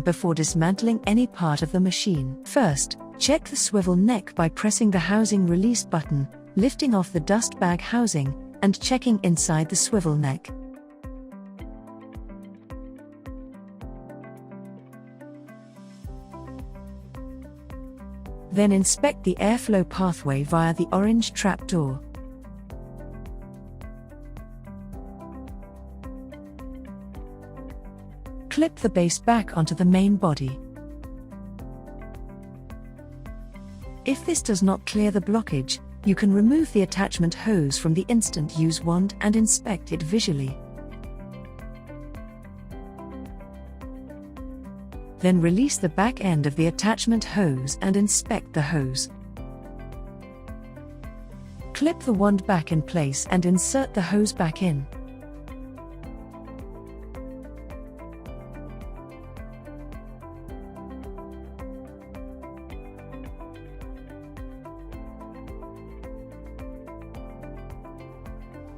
before dismantling any part of the machine. First, check the swivel neck by pressing the housing release button, lifting off the dust bag housing, and checking inside the swivel neck. Then inspect the airflow pathway via the orange trapdoor. Clip the base back onto the main body. If this does not clear the blockage, you can remove the attachment hose from the instant use wand and inspect it visually. Then release the back end of the attachment hose and inspect the hose. Clip the wand back in place and insert the hose back in.